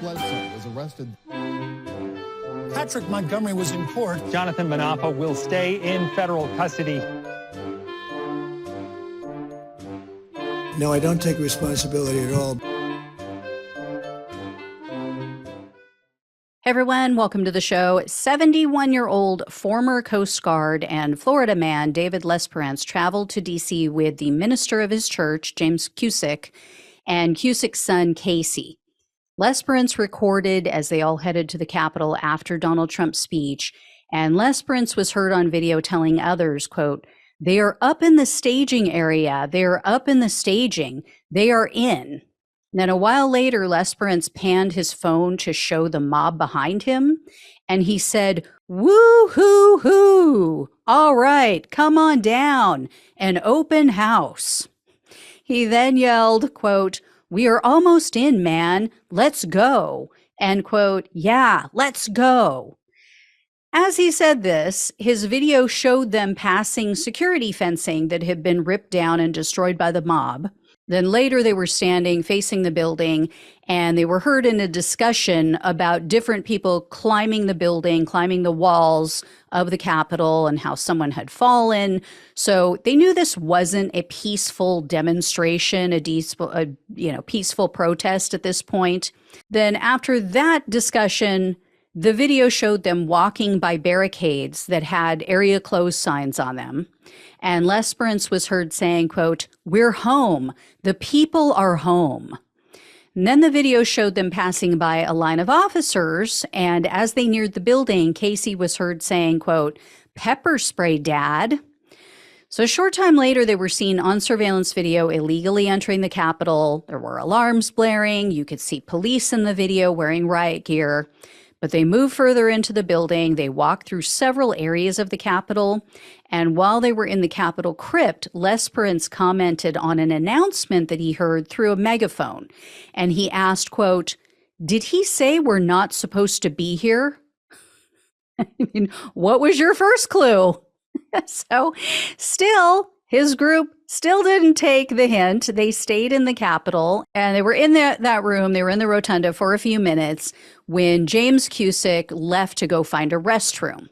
Bledsoe was arrested. Patrick Montgomery was in court. Jonathan Manapa will stay in federal custody. No, I don't take responsibility at all. Hey everyone, welcome to the show. 71-year-old former Coast Guard and Florida man David Lesperance traveled to D.C. with the minister of his church, James Cusick, and Cusick's son, Casey. Lesperance recorded as they all headed to the Capitol after Donald Trump's speech, and Lesperance was heard on video telling others, quote, "They are up in the staging area. They are up in the staging. They are in." Then a while later, Lesperance panned his phone to show the mob behind him, and he said, "Woo-hoo-hoo! All right, come on down, an open house." He then yelled, quote, "We are almost in, man. Let's go." And quote, "Yeah, let's go." As he said this, his video showed them passing security fencing that had been ripped down and destroyed by the mob. Then later they were standing facing the building, and they were heard in a discussion about different people climbing the building, climbing the walls of the Capitol, and how someone had fallen. So they knew this wasn't a peaceful demonstration, peaceful protest at this point. Then after that discussion, the video showed them walking by barricades that had area closed signs on them. And Lesperance was heard saying, quote, "We're home. The people are home." And then the video showed them passing by a line of officers. And as they neared the building, Casey was heard saying, quote, "Pepper spray, Dad." So a short time later, they were seen on surveillance video illegally entering the Capitol. There were alarms blaring. You could see police in the video wearing riot gear. But they moved further into the building. They walked through several areas of the Capitol. And while they were in the Capitol crypt, Lesperance commented on an announcement that he heard through a megaphone. And he asked, quote, "Did he say we're not supposed to be here?" I mean, what was your first clue? So still, his group still didn't take the hint. They stayed in the Capitol, and they were in that room. They were in the rotunda for a few minutes when James Cusick left to go find a restroom.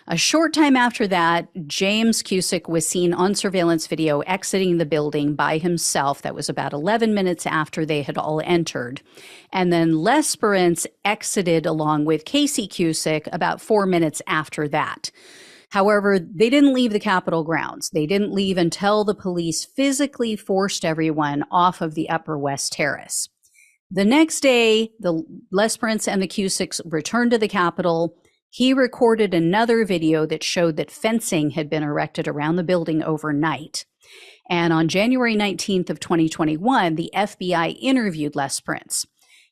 A short time after that, James Cusick was seen on surveillance video exiting the building by himself. That was about 11 minutes after they had all entered. And then Lesperance exited along with Casey Cusick about 4 minutes after that. However, they didn't leave the Capitol grounds. They didn't leave until the police physically forced everyone off of the Upper West Terrace. The next day, the Lesperance and the Cusicks returned to the Capitol. He recorded another video that showed that fencing had been erected around the building overnight. And on January 19th of 2021, the FBI interviewed Lesperance.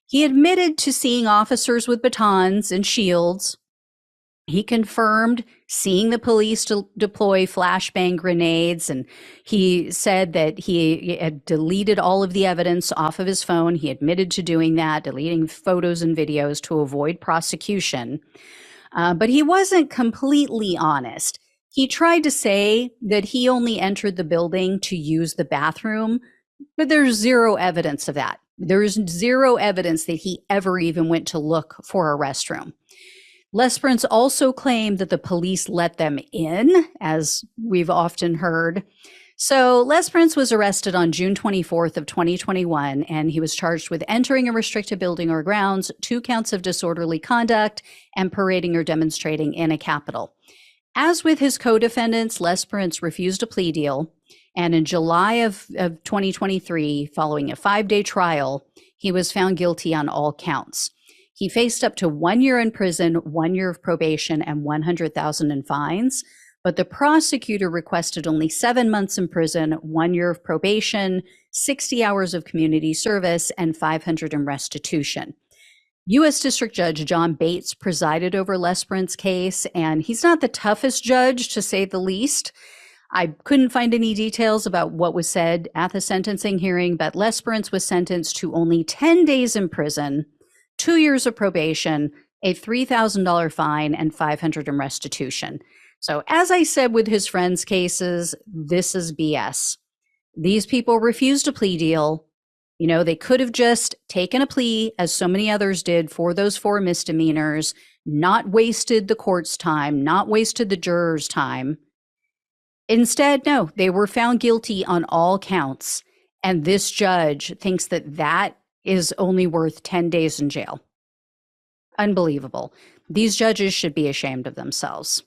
He admitted to seeing officers with batons and shields. He confirmed seeing the police deploy flashbang grenades, and he said that he had deleted all of the evidence off of his phone. He admitted to doing that, deleting photos and videos to avoid prosecution. But he wasn't completely honest. He tried to say that he only entered the building to use the bathroom, but there's zero evidence of that. There's zero evidence that he ever even went to look for a restroom. Lesperance also claimed that the police let them in, as we've often heard. So Lesperance was arrested on June 24th of 2021, and he was charged with entering a restricted building or grounds, 2 counts of disorderly conduct, and parading or demonstrating in a Capitol. As with his co-defendants, Lesperance refused a plea deal, and in July of 2023, following a 5-day trial, he was found guilty on all counts. He faced up to 1 year in prison, 1 year of probation, and $100,000 in fines. But the prosecutor requested only 7 months in prison, 1 year of probation, 60 hours of community service, and $500 in restitution. U.S. District Judge John Bates presided over Lesperance's case, and he's not the toughest judge, to say the least. I couldn't find any details about what was said at the sentencing hearing, but Lesperance was sentenced to only 10 days in prison, 2 years of probation, a $3,000 fine, and $500 in restitution. So as I said with his friends' cases, this is BS. These people refused a plea deal. You know, they could have just taken a plea, as so many others did, for those 4 misdemeanors, not wasted the court's time, not wasted the jurors' time. Instead, no, they were found guilty on all counts. And this judge thinks that that is only worth 10 days in jail. Unbelievable. These judges should be ashamed of themselves.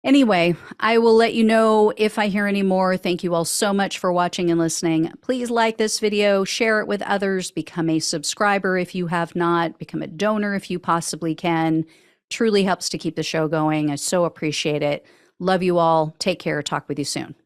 Anyway, I will let you know if I hear any more. Thank you all so much for watching and listening. Please like this video, share it with others, become a subscriber if you have not, become a donor if you possibly can. Truly helps to keep the show going. I so appreciate it. Love you all. Take care. Talk with you soon.